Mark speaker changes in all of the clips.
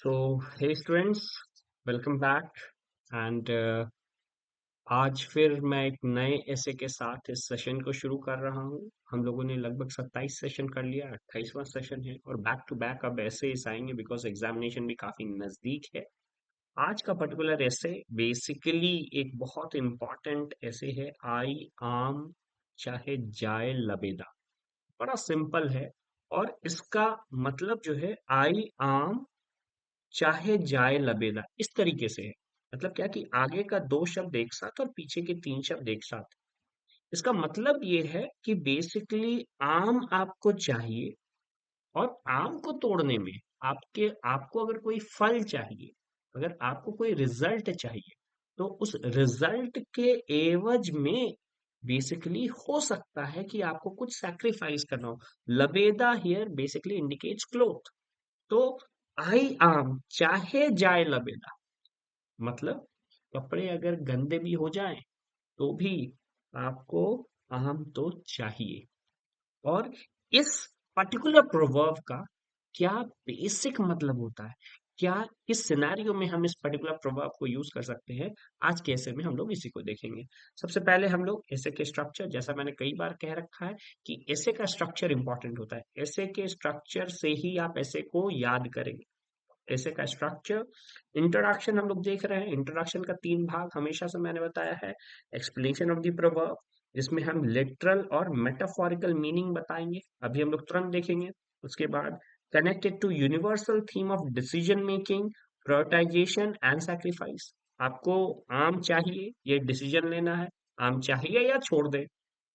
Speaker 1: So hey students, welcome back. And आज फिर मैं एक नए ऐसे के साथ इस सेशन को शुरू कर रहा हूँ। हम लोगों ने लगभग 27 सेशन कर लिया, 28वां सेशन है और बैक टू बैक अब ऐसे आएंगे बिकॉज एग्जामिनेशन भी काफी नजदीक है। आज का पर्टिकुलर ऐसे बेसिकली एक बहुत इम्पोर्टेंट ऐसे है, आई आम चाहे जाए लबेदा। बड़ा सिंपल है और इसका मतलब जो है आई आम चाहे जाए लबेदा इस तरीके से है। मतलब क्या कि आगे का दो शब्द एक साथ और पीछे के तीन शब्द एक साथ। इसका मतलब ये है कि बेसिकली आम आपको चाहिए और आम को तोड़ने में आपको अगर कोई फल चाहिए, अगर आपको कोई रिजल्ट चाहिए, तो उस रिजल्ट के एवज में बेसिकली हो सकता है कि आपको कुछ सैक्रिफाइस करना हो। लबेदा हियर बेसिकली इंडिकेट्स क्लोथ। तो आई आम चाहे जाए लबेदा, मतलब कपड़े अगर गंदे भी हो जाएं तो भी आपको आम तो चाहिए। और इस पर्टिकुलर प्रोवर्ब का क्या बेसिक मतलब होता है, क्या किस सिनेरियो में हम इस पर्टिकुलर प्रोवर्ब को यूज कर सकते हैं, आज के ऐसे में हम लोग इसी को देखेंगे। सबसे पहले हम लोग ऐसे के स्ट्रक्चर, जैसा मैंने कई बार कह रखा है कि ऐसे का स्ट्रक्चर इंपॉर्टेंट होता है। ऐसे के स्ट्रक्चर से ही आप ऐसे को याद करेंगे। ऐसे का स्ट्रक्चर, इंट्रोडक्शन हम लोग देख रहे हैं। इंट्रोडक्शन का तीन भाग हमेशा से मैंने बताया है। एक्सप्लेनेशन ऑफ द प्रोवर्ब, जिसमें हम लिटरल और मेटाफोरिकल मीनिंग बताएंगे, अभी हम लोग तुरंत देखेंगे। उसके बाद connected to universal theme of decision making, prioritisation and sacrifice. आपको आम चाहिए, ये डिसीजन लेना है, आम चाहिए या छोड़ दे।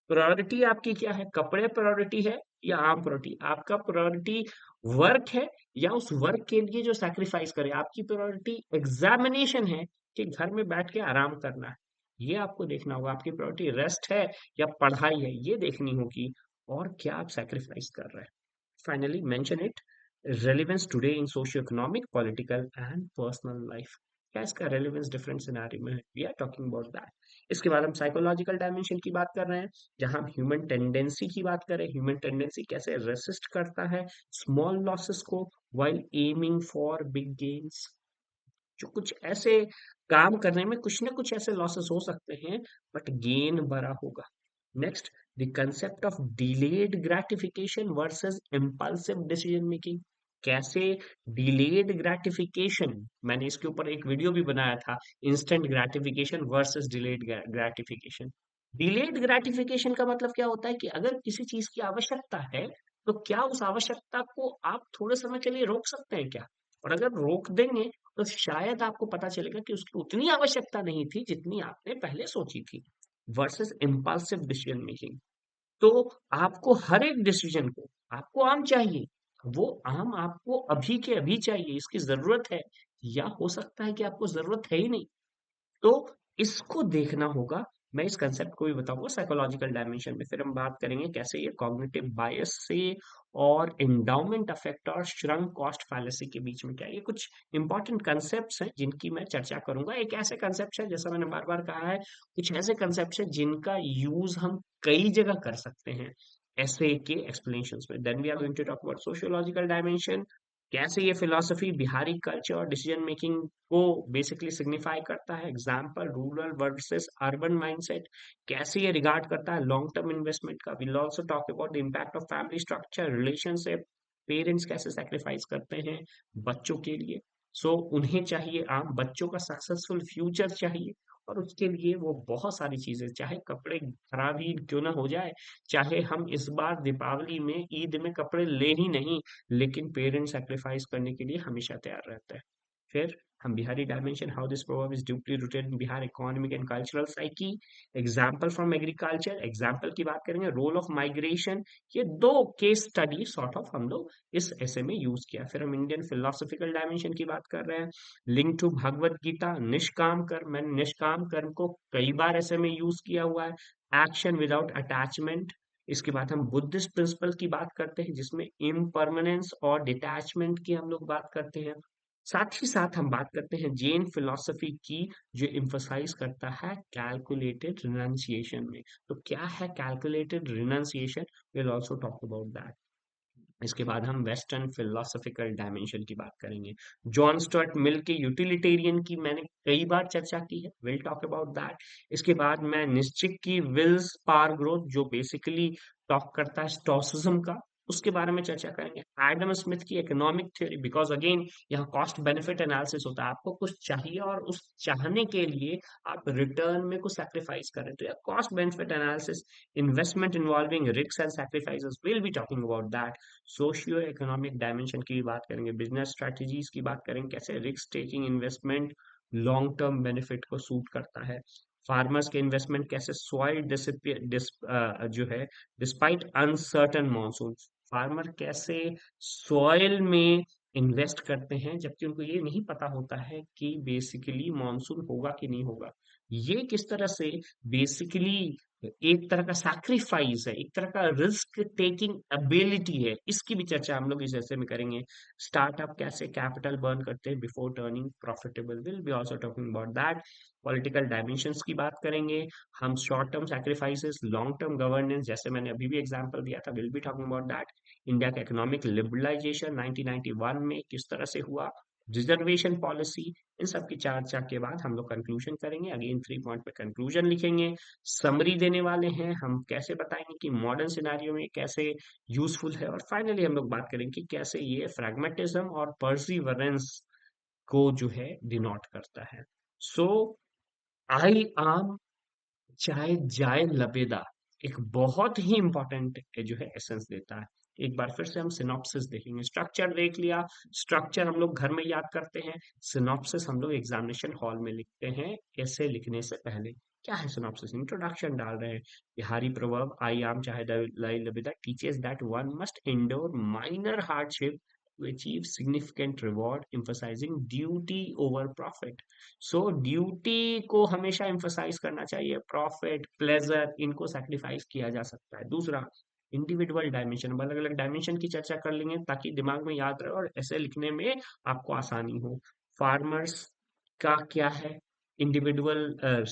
Speaker 1: प्रायोरिटी आपकी क्या है, कपड़े प्रायोरिटी है या आम प्रायोरिटी? आपका प्रायोरिटी वर्क है या उस वर्क के लिए जो सैक्रिफाइस करे? आपकी प्रायोरिटी एग्जामिनेशन है कि घर में बैठ के आराम करना है? ये आपको देखना होगा। आपकी प्रायोरिटी रेस्ट है या पढ़ाई है, ये देखनी होगी। और क्या आप सैक्रिफाइस कर रहे हैं? Finally mention it, relevance today in socio economic, political and personal life. क्या इसका रेलेवेंस डिफरेंट सिनेरियो में है? We are talking about that. इसके बाद हम साइकोलॉजिकल डायमेंशन की बात कर रहे हैं, जहां हम ह्यूमन टेंडेंसी की बात करें। ह्यूमन टेंडेंसी कैसे रेसिस्ट करता है स्मॉल लॉसेस को while aiming for big gains. जो कुछ ऐसे काम करने में कुछ ना कुछ ऐसे लॉसेस हो सकते हैं, बट गेन बड़ा होगा। Next, the concept of delayed gratification versus impulsive decision making. कैसे डिलेड ग्रेटिफिकेशन, मैंने इसके ऊपर एक वीडियो भी बनाया था, instant gratification versus delayed gratification. Delayed gratification का मतलब क्या होता है कि अगर किसी चीज की आवश्यकता है, तो क्या उस आवश्यकता को आप थोड़े समय के लिए रोक सकते हैं क्या? और अगर रोक देंगे तो शायद आपको पता चलेगा कि उसकी उतनी आवश्यकता नहीं थी जितनी आपने पहले सोची थी। वर्सेस इम्पल्सिव डिसीजन मेकिंग, तो आपको हर एक डिसीजन को, आपको आम चाहिए, वो आम आपको अभी के अभी चाहिए, इसकी जरूरत है, या हो सकता है कि आपको जरूरत है ही नहीं। तो इसको देखना होगा। मैं इस कंसेप्ट को भी बताऊंगा साइकोलॉजिकल डायमेंशन में। फिर हम बात करेंगे कैसे ये कॉग्निटिव बायस से और एंडाउमेंट इफेक्ट और श्रंक कॉस्ट फैलेसी के बीच में क्या है। ये कुछ इंपॉर्टेंट कंसेप्ट्स हैं जिनकी मैं चर्चा करूंगा। एक ऐसे कंसेप्ट है, जैसा मैंने बार बार कहा है, कुछ ऐसे कंसेप्ट हैं जिनका यूज हम कई जगह कर सकते हैं ऐसे के एक्सप्लेनेशंस में। Then we are going to talk about sociological dimension, कैसे ये फिलॉसफी बिहारी कल्चर और डिसीजन मेकिंग को बेसिकली सिग्निफाई करता है। Example, rural versus urban mindset, कैसे ये रिगार्ड करता है लॉन्ग टर्म इन्वेस्टमेंट का। Will also talk about the impact of family structure, relationship, parents कैसे सेक्रीफाइस करते हैं बच्चों के लिए। सो उन्हें चाहिए आम, बच्चों का सक्सेसफुल फ्यूचर चाहिए, और उसके लिए वो बहुत सारी चीजें, चाहे कपड़े खराब ही क्यों ना हो जाए, चाहे हम इस बार दीपावली में, ईद में कपड़े ले ही नहीं, लेकिन पेरेंट सेक्रीफाइस करने के लिए हमेशा तैयार रहता है। फिर हम Bihari dimension, how this proverb is deeply rooted in Bihar economic and cultural psyche. Example from agriculture, example की बात करेंगे, रोल ऑफ माइग्रेशन। ये दो केस स्टडी सॉर्ट ऑफ हम लोग इस ऐसे में यूज किया। फिर हम इंडियन फिलोसॉफिकल डायमेंशन की बात कर रहे हैं, लिंक टू भगवत गीता, निष्काम कर्म। मैंने निष्काम कर्म को कई बार ऐसे में यूज किया हुआ है, एक्शन विदाउट अटैचमेंट। इसके बाद हम बुद्धिस्ट प्रिंसिपल की बात करते हैं, जिसमें इम्परमानेंस और डिटैचमेंट की हम लोग बात करते हैं। साथ ही साथ हम बात करते हैं जैन फिलॉसफी की, जो इम्फोसाइज करता है कैलकुलेटेड रिनंसिएशन में। तो क्या है calculated renunciation, will also talk about that. इसके बाद हम वेस्टर्न फिलोसॉफिकल डायमेंशन की बात करेंगे। जॉन स्टुअर्ट मिल के यूटिलिटेरियन की मैंने कई बार चर्चा की है, विल टॉक अबाउट दैट। इसके बाद मैं निश्चित की विल्स पावर ग्रोथ जो बेसिकली टॉक करता है स्टोइसिज्म का, उसके बारे में चर्चा करेंगे। एडम स्मिथ की इकोनॉमिक थ्योरी, बिकॉज अगेन यहाँ कॉस्ट बेनिफिट एनालिसिस होता है, आपको कुछ चाहिए और उस चाहने के लिए आप रिटर्न में कुछ सैक्रिफाइस करें, तो या cost benefit analysis, investment involving risk and sacrifices, will be talking about that. Socio economic dimension की भी बात करेंगे, बिजनेस स्ट्रेटजीज की बात करेंगे, कैसे risk taking investment long term benefit को सूट करता है। फार्मर्स के इन्वेस्टमेंट कैसे सॉइल जो है डिस्पाइट अनसर्टन मानसून, फार्मर कैसे सॉइल में इन्वेस्ट करते हैं जबकि उनको ये नहीं पता होता है कि बेसिकली मानसून होगा कि नहीं होगा। ये किस तरह से बेसिकली एक तरह का सैक्रिफाइस है, एक तरह का रिस्क टेकिंग एबिलिटी है, इसकी भी चर्चा हम लोग इस ऐसे में करेंगे। स्टार्टअप कैसे कैपिटल बर्न करते हैं before turning profitable, will be also talking about that. Political dimensions की बात करेंगे हम, short term sacrifices, long term governance, जैसे मैंने अभी भी एग्जांपल दिया था, will be talking about that. India का इकोनॉमिक लिबरलाइजेशन 1991 में किस तरह से हुआ, रिजर्वेशन पॉलिसी, इन सब की चर्चा के बाद हम लोग कंक्लूजन करेंगे। अगेन 3 पॉइंट पे कंक्लूजन लिखेंगे, समरी देने वाले हैं, हम कैसे बताएंगे कि मॉडर्न सिनेरियो में कैसे यूजफुल है, और फाइनली हम लोग बात करेंगे कि कैसे ये फ्रैग्मेटिज्म और परसिवरेंस को जो है डिनोट करता है। सो आई आम चाहे जाए लबेदा एक बहुत ही इंपॉर्टेंट जो है एसेंस देता है। एक बार फिर से हम सिनॉप्सिस देखेंगे, स्ट्रक्चर देख लिया, स्ट्रक्चर हम लोग घर में याद करते हैं, सिनॉप्सिस हम लोग एग्जामिनेशन हॉल में लिखते हैं ऐसे लिखने से पहले। क्या है सिनॉप्सिस? इंट्रोडक्शन डाल रहे हैं। बिहारी प्रोवर्ब आई आम चाहे लाई लबेदा teaches that one must endure minor hardship to achieve significant reward, emphasizing duty over profit. So duty को हमेशा एम्फसाइज करना चाहिए, प्रॉफिट प्लेजर इनको सैक्रिफाइस किया जा सकता है। दूसरा, इंडिविजुअल डायमेंशन, अलग अलग डायमेंशन की चर्चा कर लेंगे ताकि दिमाग में याद रहे और ऐसे लिखने में आपको आसानी हो। फार्मर्स का क्या है इंडिविजुअल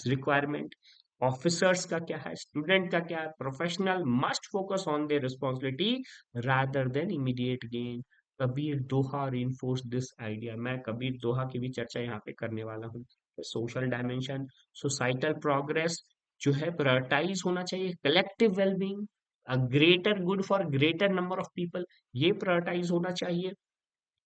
Speaker 1: रिक्वायरमेंट, ऑफिसर्स का क्या है, स्टूडेंट का क्या है, professional must focus on their responsibility rather than immediate gain. Kabir Doha reinforce this idea, मैं कबीर दोहा की भी चर्चा यहाँ पे करने वाला हूँ। सोशल डायमेंशन, सोसाइटल प्रोग्रेस जो है प्रायोरिटाइज होना चाहिए, collective wellbeing, a greater good for greater number of people, ये प्रायोरिटाइज होना चाहिए।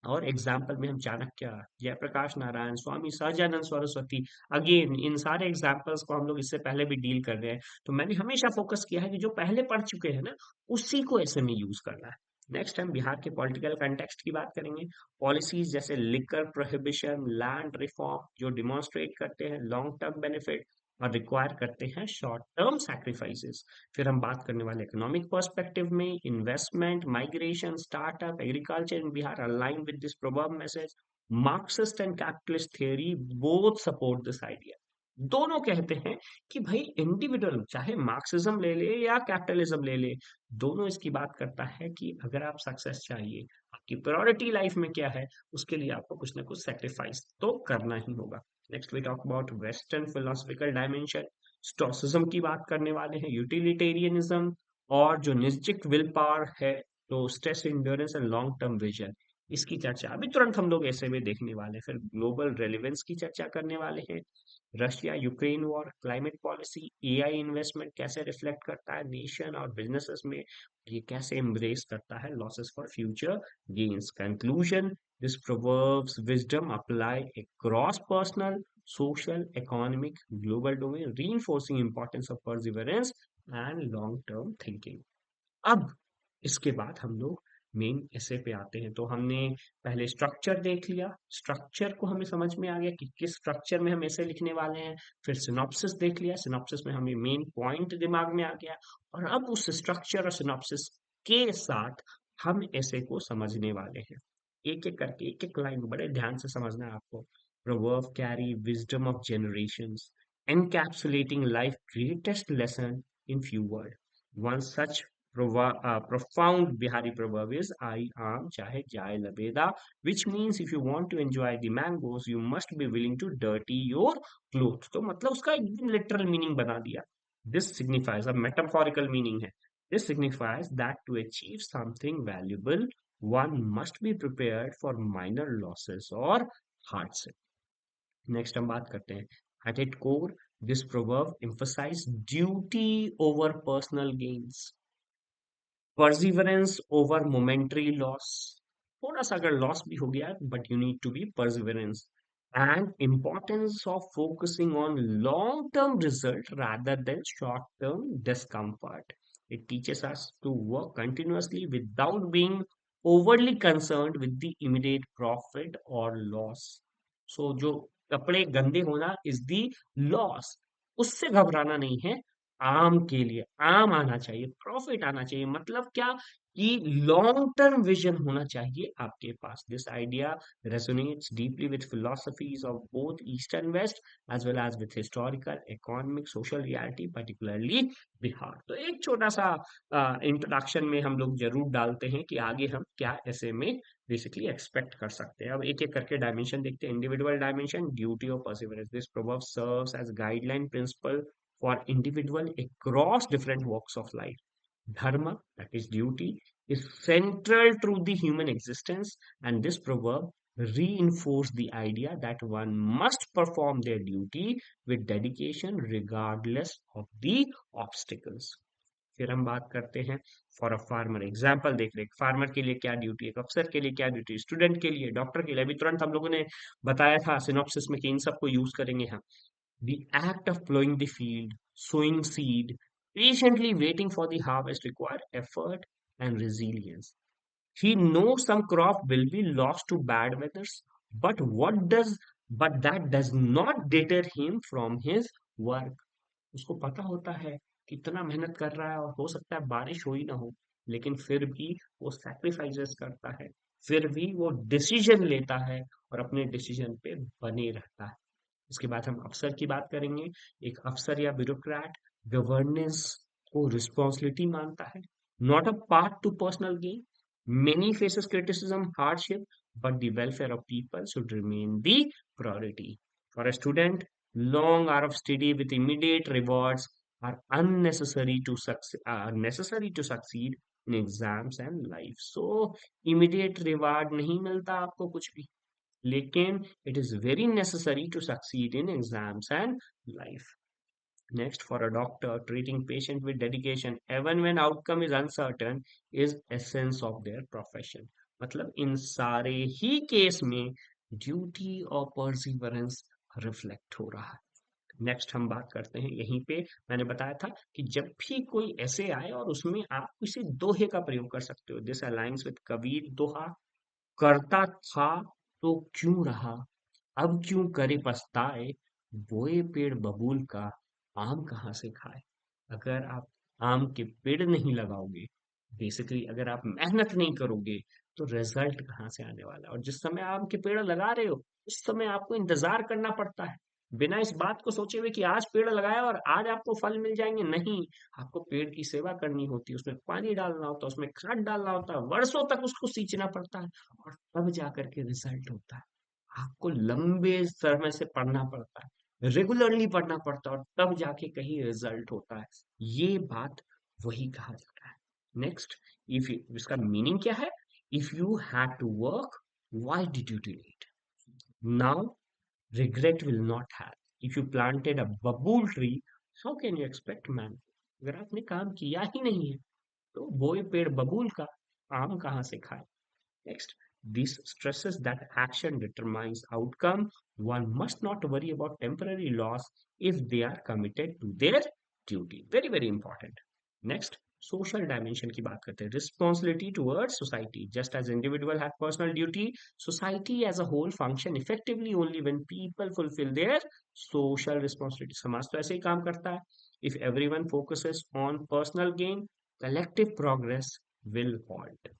Speaker 1: और एग्जाम्पल में हम चाणक्य, जयप्रकाश नारायण, स्वामी सहजानंद सरस्वती, अगेन इन सारे एग्जाम्पल्स को हम लोग इससे पहले भी डील कर रहे हैं, तो मैंने हमेशा फोकस किया है कि जो पहले पढ़ चुके हैं ना उसी को ऐसे में यूज करना है। नेक्स्ट हम बिहार के पॉलिटिकल कंटेक्स्ट की बात करेंगे, पॉलिसीज जैसे लिकर प्रोहिबिशन, लैंड रिफॉर्म जो डिमॉन्स्ट्रेट करते हैं लॉन्ग टर्म बेनिफिट और रिक्वायर करते हैं शॉर्ट टर्म सैक्रिफाइसेस। फिर हम बात करने वाले इकोनॉमिक पर्सपेक्टिव में, investment, migration, startup, agriculture in Bihar align with this proverb message. Marxist and capitalist theory both support this idea, दोनों कहते हैं कि भाई इंडिविजुअल चाहे मार्क्सिज्म ले ले या कैपिटलिज्म ले ले, दोनों इसकी बात करता है कि अगर आप सक्सेस चाहिए, आपकी प्रायोरिटी लाइफ में क्या है, उसके लिए आपको कुछ ना कुछ सेक्रीफाइस तो करना ही होगा। Next we talk about western philosophical dimension, stoicism की बात करने वाले हैं, यूटिलिटेरियनिज्म, और जो निश्चित विल पावर है, तो stress endurance and long term vision, इसकी चर्चा अभी तुरंत हम लोग ऐसे में देखने वाले हैं। फिर ग्लोबल रेलिवेंस की चर्चा करने वाले हैं, Russia Ukraine war, climate policy, AI investment कैसे रिफ्लेक्ट करता है नेशन और बिजनेसेस में, ये कैसे एम्ब्रेस करता है losses for future gains. Conclusion, this proverbs wisdom apply across personal, social, economic, global domain, reinforcing importance of perseverance and long term thinking। अब इसके बाद हम लोग मेन ऐसे पे आते हैं, तो हमने पहले स्ट्रक्चर देख लिया, स्ट्रक्चर को हमें समझ में आ गया कि किस स्ट्रक्चर में हम ऐसे लिखने वाले हैं। फिर सिनॉप्सिस देख लिया, सिनॉप्सिस में हमें मेन पॉइंट दिमाग में आ गया, और अब उस स्ट्रक्चर और सिनॉप्सिस के साथ हम ऐसे को समझने वाले हैं। एक एक करके एक एक लाइन बड़े ध्यान से समझना है आपको। proverb carry wisdom of generations, encapsulating life greatest lesson in few words. One such profound Bihari proverb is I am chahe jaye labeda, which means if you want to enjoy the mangoes, you must be willing to dirty your clothes। तो मतलब उसका एकदम literal meaning बना दिया। This signifies, अब metaphorical meaning है, This signifies that to achieve something valuable, one must be prepared for minor losses or hardship. Next हम बात करते हैं at it core this proverb emphasize duty over personal gains perseverance over momentary loss थोड़ा सा अगर loss भी हो गया but you need to be perseverance and importance of focusing on long term result rather than short term discomfort. It teaches us to work continuously without being overly concerned with the immediate profit or loss. So जो कपड़े गंदे होना is the loss, उससे घबराना नहीं है। आम के लिए आम आना चाहिए, प्रॉफिट आना चाहिए। मतलब क्या कि लॉन्ग टर्म विजन होना चाहिए आपके पास। This idea resonates deeply with philosophies of both East and West, as well as with historical, economic, social reality, particularly Bihar. तो एक छोटा सा इंट्रोडक्शन में हम लोग जरूर डालते हैं कि आगे हम क्या ऐसे में बेसिकली एक्सपेक्ट कर सकते हैं। अब एक एक करके डायमेंशन देखते हैं। इंडिविजुअल डायमेंशन, ड्यूटी और perseverance. This proverb serves as guideline principle for individual across different walks of life. Dharma, that is duty, is central to the human existence, and this proverb reinforces the idea that one must perform their duty with dedication regardless of the obstacles. फिर हम बात करते हैं for a farmer. Example देख रहे हैं farmer के लिए क्या ड्यूटी है, अफसर के लिए क्या ड्यूटी, स्टूडेंट के लिए, डॉक्टर के लिए। अभी तुरंत हम लोगों ने बताया था सिनॉप्सिस में कि इन सबको यूज करेंगे हम। The act of plowing the field, sowing seed, patiently waiting for the harvest require effort and resilience. He knows some crop will be lost to bad weathers, but that does not deter him from his work. उसको पता होता है कितना मेहनत कर रहा है और हो सकता है बारिश हो ही ना हो, लेकिन फिर भी वो सैक्रिफाइसेस करता है, फिर भी वो डिसीजन लेता है और अपने डिसीजन पे बने रहता है। उसके बाद हम अफसर की बात करेंगे। एक अफसर या ब्यूरोक्रेट गवर्नेंस को रिस्पॉन्सिबिलिटी मानता है, not a part two personal gain. Many faces criticism, hardship, but the welfare of people should remain the priority. For a student, long hour of study with immediate rewards are necessary to succeed in exams and life. So immediate reward नहीं मिलता आपको कुछ भी, लेकिन it is very necessary to succeed in exams and life. Next, for a doctor, treating patient with dedication even when outcome is uncertain is essence of their profession. मतलब इन सारे ही case में duty और परसिवरेंस रिफ्लेक्ट हो रहा है। Next हम बात करते हैं यहीं पे। मैंने बताया था कि जब भी कोई ऐसे आए और उसमें आप किसी दोहे का प्रयोग कर सकते हो। दिस अलाइंस विद कबीर दोहा, करता था तो क्यों रहा, अब क्यों करे पछताए, बोए पेड़ बबूल का, आम कहाँ से खाए। अगर आप आम के पेड़ नहीं लगाओगे, बेसिकली अगर आप मेहनत नहीं करोगे, तो रिजल्ट कहाँ से आने वाला है। और जिस समय आम के पेड़ लगा रहे हो, उस समय आपको इंतजार करना पड़ता है, बिना इस बात को सोचे हुए कि आज पेड़ लगाया और आज आपको फल मिल जाएंगे। नहीं, आपको पेड़ की सेवा करनी होती है, उसमें पानी डालना होता है, उसमें खाद डालना होता है, वर्षों तक उसको सींचना पड़ता है, और तब जाकर के रिजल्ट होता है। आपको लंबे समय से पढ़ना पड़ता है, रेगुलरली पढ़ना पड़ता है, और तब जाके कहीं रिजल्ट होता है। ये बात वही कहा जाता है। नेक्स्ट, इफ इसका मीनिंग क्या है? If you had to work, why did you delay it? Now regret will not have. If you planted a babul tree, how can you expect man? अगर आपने काम किया ही नहीं है, तो बोए पेड़ बबूल का, आम कहाँ से खाए। Next, this stresses that action determines outcome. One must not worry about temporary loss if they are committed to their duty. Very, very important. Next, social dimension की बात करते हैं। Responsibility towards society. Just as individual have personal duty, society as a whole function effectively only when people fulfill their social responsibility. समाज तो ऐसे ही काम करता है। If everyone focuses on personal gain, collective progress will halt.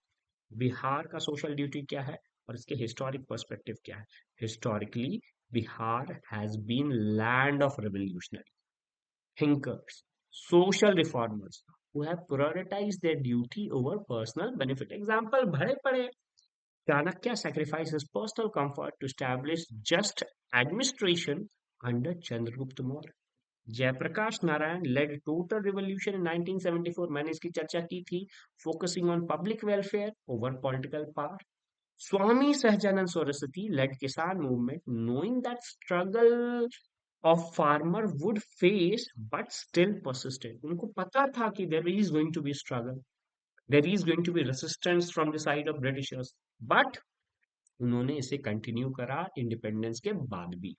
Speaker 1: Bihar का social duty क्या है और इसके हिस्टोरिक पर्सपेक्टिव क्या है? Historically Bihar has been land of revolutionary thinkers, social reformers who have prioritized their duty over personal benefit. Example भरे पड़े। Chanakya sacrificed his personal comfort to establish just administration under Chandragupta Maurya. Jayaprakash Narayan led total revolution in 1974, मैंने इसकी चर्चा की थी, focusing on public welfare over political power. Swami Sahajanand Saraswati led Kisan movement, knowing that struggle of farmer would face, but still persisted. उनको पता था कि there is going to be struggle, there is going to be resistance from the side of Britishers, but उन्होंने इसे continue करा independence के बाद भी।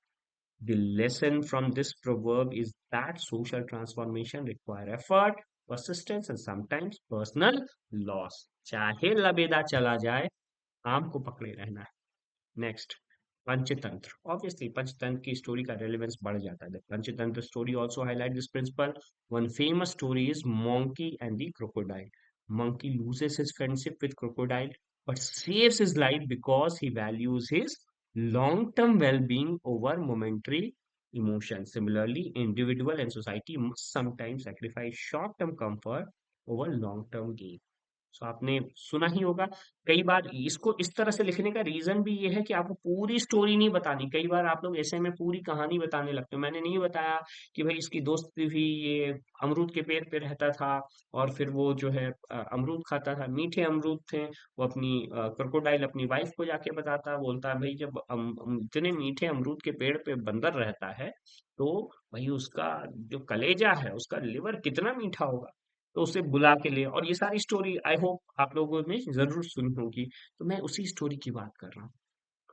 Speaker 1: The lesson from this proverb is that social transformation require effort, persistence and sometimes personal loss. चाहे लबेदा चला जाए, आम को पकड़े रहना है। नेक्स्ट, पंचतंत्र। ऑब्वियसली पंचतंत्र की स्टोरी का रेलेवेंस बढ़ जाता है। Panchatantra story also highlight this principle. One famous story is monkey and the crocodile. Monkey loses his friendship with crocodile but saves his life because he values his long-term well-being over momentary emotion. Similarly, individual and society must sometimes sacrifice short-term comfort over long-term gain. सो आपने सुना ही होगा। कई बार इसको इस तरह से लिखने का रीजन भी ये है कि आपको पूरी स्टोरी नहीं बतानी। कई बार आप लोग ऐसे में पूरी कहानी बताने लगते हो। मैंने नहीं बताया कि भाई इसकी दोस्त भी ये अमरूद के पेड़ पे रहता था और फिर वो जो है अमरूद खाता था, मीठे अमरूद थे। वो अपनी क्रोकोडाइल अपनी वाइफ को जाके बताता, बोलता है भाई जब इतने मीठे अमरूद के पेड़ पे बंदर रहता है तो भाई उसका जो कलेजा है, उसका लिवर कितना मीठा होगा। तो उसे बुला के लिए, और ये सारी स्टोरी आई होप आप लोगों ने जरूर सुनी होगी। तो मैं उसी स्टोरी की बात कर रहा हूँ।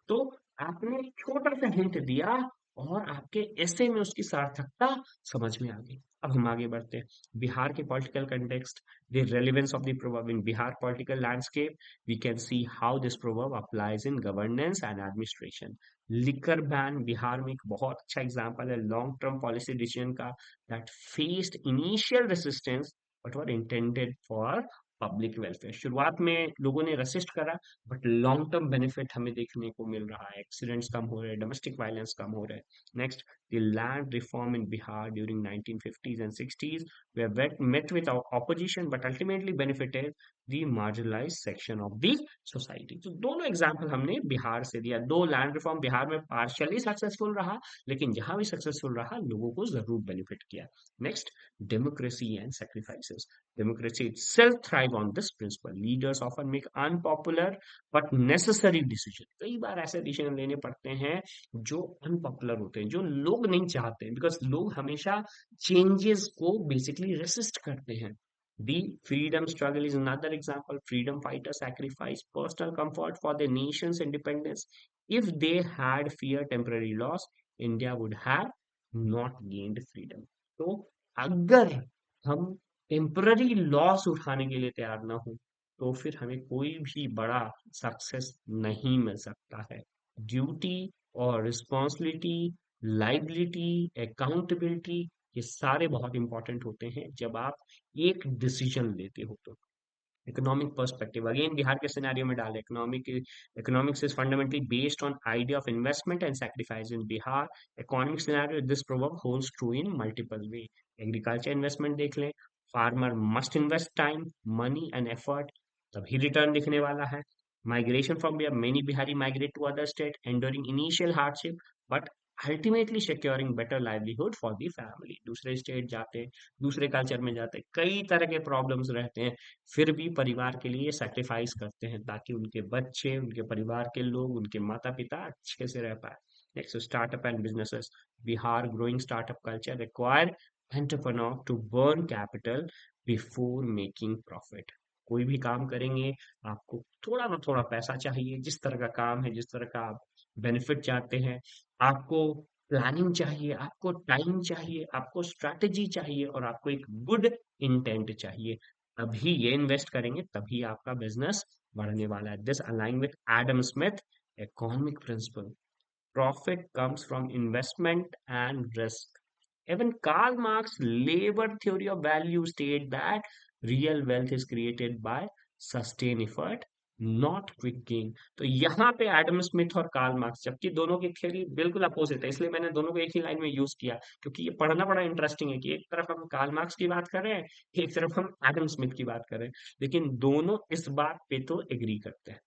Speaker 1: तो आपने एक छोटा सा हिंट दिया और आपके ऐसे में उसकी सार्थकता समझ में आ गई। अब हम आगे बढ़ते हैं। बिहार के political context, the relevance of the proverb in Bihar political landscape, we can see how this proverb applies in governance and administration. Liquor ban Bihar में एक बहुत अच्छा एग्जांपल है लॉन्ग टर्म पॉलिसी डिसीजन का, that faced initial resistance but were intended for public welfare. शुरुआत में लोगों ने रेसिस्ट करा बट लॉन्ग टर्म बेनिफिट हमें देखने को मिल रहा है। एक्सीडेंट्स कम हो रहे हैं, डोमेस्टिक वायलेंस कम हो रहा है। Next, the land reform in Bihar during 1950s and 60s were met with opposition but ultimately benefited the marginalized section of the society। तो दोनों एग्जाम्पल हमने बिहार से दिया। दो लैंड रिफॉर्म बिहार में पार्शियली सक्सेसफुल रहा, लेकिन जहां भी सक्सेसफुल रहा लोगों को जरूर बेनिफिट किया। Next, democracy and sacrifices। Democracy itself thrive on this principle. Leaders often make unpopular but necessary decision। कई बार ऐसे डिसीजन लेने पड़ते हैं जो अनपॉपुलर होते हैं, जो लोग नहीं चाहते हैं, बिकॉज लोग हमेशा चेंजेस को बेसिकली रेसिस्ट करते हैं। The freedom struggle is another example. Freedom fighters sacrifice personal comfort for their nation's independence. If they had feared temporary loss, India would have not gained freedom। तो अगर हम temporary loss उठाने के लिए तैयार ना हो तो फिर हमें कोई भी बड़ा सक्सेस नहीं मिल सकता है। ड्यूटी और रिस्पॉन्सिबिलिटी, लाइबिलिटी, अकाउंटेबिलिटी, ये सारे बहुत इंपॉर्टेंट होते हैं जब आप एक डिसीजन लेते हो तो। इकोनॉमिक पर्सपेक्टिव, अगेन बिहार के सिनेरियो में डाले। Economics is fundamentally based on idea of investment and sacrifice. In Bihar economic scenario this proverb holds true in multiple way. Agriculture investment देख लें, farmer must invest time, money and effort, तभी return दिखने वाला है। Migration from Bihar, many Bihari migrate to other state enduring initial hardship but ultimately securing better livelihood for the family. दूसरे state जाते, दूसरे culture में जाते, कई तरह के प्रॉब्लम्स रहते हैं, फिर भी परिवार के लिए सैक्रिफाइस करते हैं ताकि उनके बच्चे, उनके परिवार के लोग, उनके माता पिता अच्छे से रह पाए। Next, startup and businesses. Bihar growing startup culture require entrepreneur to burn capital before making profit. कोई भी काम करेंगे आपको थोड़ा ना थोड़ा पैसा चाहिए। जिस तरह का काम है, जिस तरह का आप बेनिफिट चाहते हैं, आपको प्लानिंग चाहिए, आपको टाइम चाहिए, आपको स्ट्रैटेजी चाहिए और आपको एक गुड इंटेंट चाहिए। तभी ये इन्वेस्ट करेंगे, तभी आपका बिजनेस बढ़ने वाला है। This align with Adam Smith economic principle, profit comes from investment and risk. Even Karl Marx labor theory of value state that real wealth is created by sustained effort, not quick gain। तो यहाँ पे Adam Smith और Karl Marx, जबकि दोनों की theory बिल्कुल opposite है, इसलिए मैंने दोनों को एक ही लाइन में यूज किया, क्योंकि ये पढ़ना बड़ा इंटरेस्टिंग है कि एक तरफ हम कार्ल मार्क्स की बात कर रहे हैं, एक तरफ हम एडम स्मिथ की बात कर रहे हैं, लेकिन दोनों इस बात पे तो एग्री करते हैं।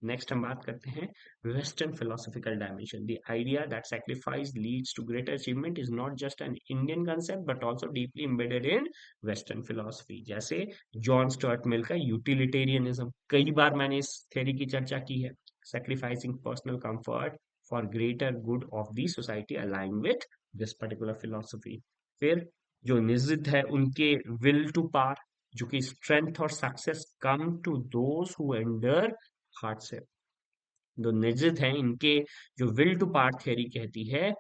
Speaker 1: नेक्स्ट हम बात करते हैं western philosophical dimension. The idea that sacrifice leads to greater achievement is not just an Indian concept but also deeply embedded in western philosophy. जैसे जॉन स्टुअर्ट मिल का यूटिलिटेरियनिज्म, कई बार मैंने इस थ्योरी की चर्चा की है। Sacrificing personal comfort for greater good of the society align with this particular philosophy. फिर जो निजित है उनके विल टू पार, जो कि स्ट्रेंथ और success come to those who endure hardship. जो निजित है इनके जो विल टू पार थ्योरी कहती है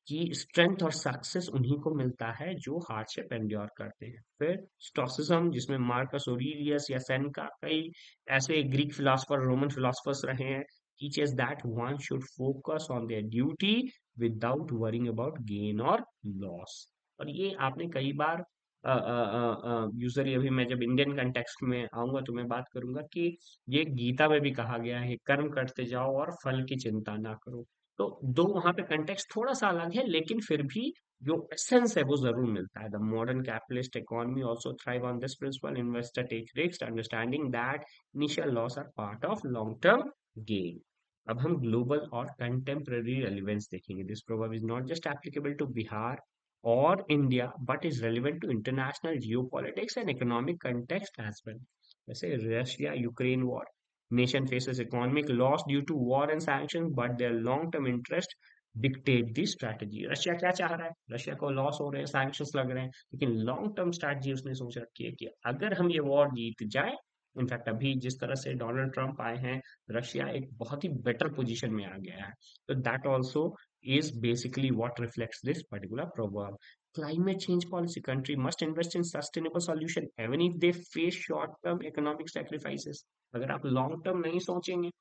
Speaker 1: कि स्ट्रेंथ और सक्सेस उन्हीं को मिलता है जो हार्डशिप एंड्योर करते हैं। फिर स्टोसिज्म, जिसमें मार्कस ऑरेलियस या सेनेका, कई ऐसे ग्रीक फिलोसफर, रोमन फिलोसफर्स रहे हैं, teaches that one should focus on their duty without worrying about gain or loss। और ये आपने कई बार यूजुअली, अभी मैं जब इंडियन कंटेक्स्ट में आऊंगा तो मैं बात करूंगा कि ये गीता में भी कहा गया है, कर्म करते जाओ और फल की चिंता ना करो। तो दो वहां पे कंटेक्स्ट थोड़ा सा अलग है, लेकिन फिर भी जो एसेंस है वो जरूर मिलता है। The modern capitalist economy also thrive on this principle, investor take risk understanding that initial loss are part of long term gain. अब हम ग्लोबल और कंटेम्पररी रेलिवेंस देखेंगे। This proverb is not just applicable to Bihar or India, but is relevant to international geopolitics and economic context as well. जैसे Russia-Ukraine war, nation faces economic loss due to war and sanctions, but their long-term interest dictate the strategy। Russia क्या चाह रहा है? Russia को loss हो रहे हैं, sanctions लग रहे हैं, लेकिन लॉन्ग टर्म स्ट्रैटेजी उसने सोच रखी है कि अगर हम ये वॉर जीत जाए, इनफैक्ट अभी जिस तरह से डोनाल्ड ट्रंप आए हैं, रशिया एक बहुत ही बेटर पोजीशन में आ गया है। तो that also is basically what reflects this particular proverb। Climate change policy, country must invest in sustainable solution even if they face short term economic sacrifices। अगर आप लॉन्ग टर्म नहीं सोचेंगे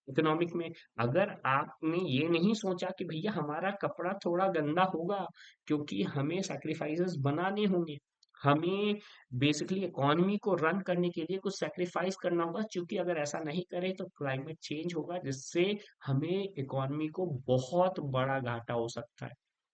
Speaker 1: इकोनॉमिक में, अगर आपने ये नहीं सोचा कि भैया हमारा कपड़ा थोड़ा गंदा होगा क्योंकि हमें सैक्रिफाइसेस बनाने होंगे, हमें बेसिकली इकोनॉमी को रन करने के लिए कुछ सैक्रिफाइस करना होगा, क्योंकि अगर ऐसा नहीं करें तो क्लाइमेट चेंज होगा जिससे हमें इकोनॉमी को बहुत बड़ा घाटा हो सकता है,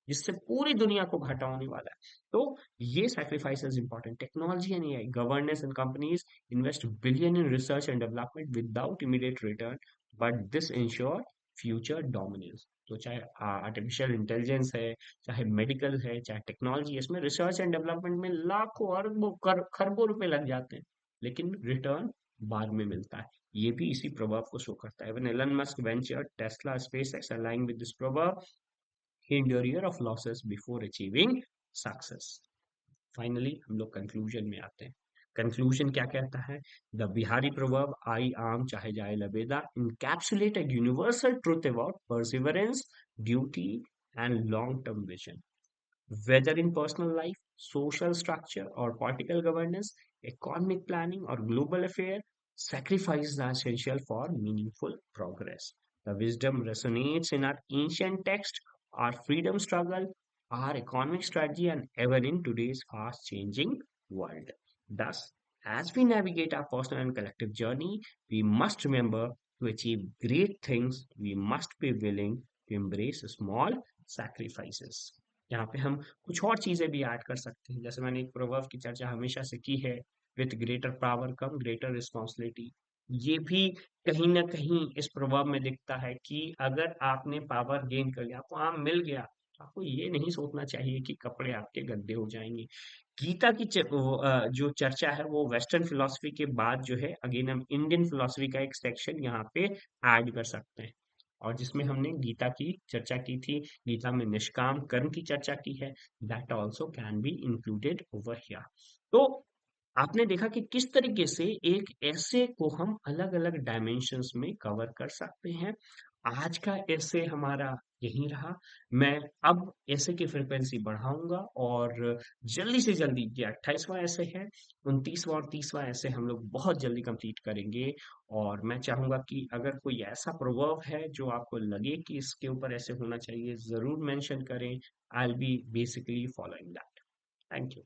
Speaker 1: जिससे पूरी दुनिया को घाटा होने वाला है। तो ये sacrifices important. Technology and AI governance and companies invest billion in research and development without immediate return, but this ensure future dominance. तो चाहे आर्टिफिशियल इंटेलिजेंस है, चाहे मेडिकल है, चाहे टेक्नोलॉजी है, इसमें रिसर्च एंड डेवलपमेंट में लाखों अरबों खरबों रुपए लग जाते हैं, लेकिन रिटर्न बाद में मिलता है। ये भी इसी प्रभाव को शो करता है। When Elon Musk ventured Tesla, SpaceX aligned with this proverb, he endured year of losses before achieving success। Finally हम लोग कंक्लूजन में आते हैं। कंक्लूजन क्या कहता है? द बिहारी प्रोवर्ब आई आम चाहे जाए लबेदा encapsulate a universal truth about perseverance, duty and long term vision। Whether in personal life, social structure or political governance, economic planning or global affair, sacrifices are essential for meaningful progress। The wisdom resonates in our ancient text, our freedom struggle, our economic strategy, and even in today's fast changing world. Thus, as we navigate our personal and collective journey, we must remember to achieve great things, we must be willing to embrace small sacrifices। यहाँ पे हम कुछ और चीजें भी add कर सकते हैं, जैसे मैंने एक प्रोवर्ब की चर्चा हमेशा से की है, with greater power come greater responsibility. ये भी कहीं ना कहीं इस प्रोवर्ब में दिखता है कि अगर आपने पावर गेन कर लिया, आपको आम मिल गया, तो आपको ये नहीं सोचना चाहिए कि कपड़े आपके गंदे हो जाएंगे। गीता की जो चर्चा है वो वेस्टर्न फिलोसफी के बाद जो है, अगेन हम इंडियन फिलोसफी का एक सेक्शन यहाँ पे ऐड कर सकते हैं, और जिसमें हमने गीता की चर्चा की थी, गीता में निष्काम कर्म की चर्चा की है, that also can be included over here. तो आपने देखा कि किस तरीके से एक ऐसे को हम अलग अलग डायमेंशंस में कवर कर सकते हैं। आज का ऐसे हमारा यही रहा। मैं अब ऐसे की फ्रिक्वेंसी बढ़ाऊंगा, और जल्दी से जल्दी, ये 28वां ऐसे है, 29वां और 30वां ऐसे हम लोग बहुत जल्दी कंप्लीट करेंगे। और मैं चाहूंगा कि अगर कोई ऐसा प्रोवर्ब है जो आपको लगे कि इसके ऊपर ऐसे होना चाहिए, जरूर मेंशन करें। I will be basically following that. Thank you.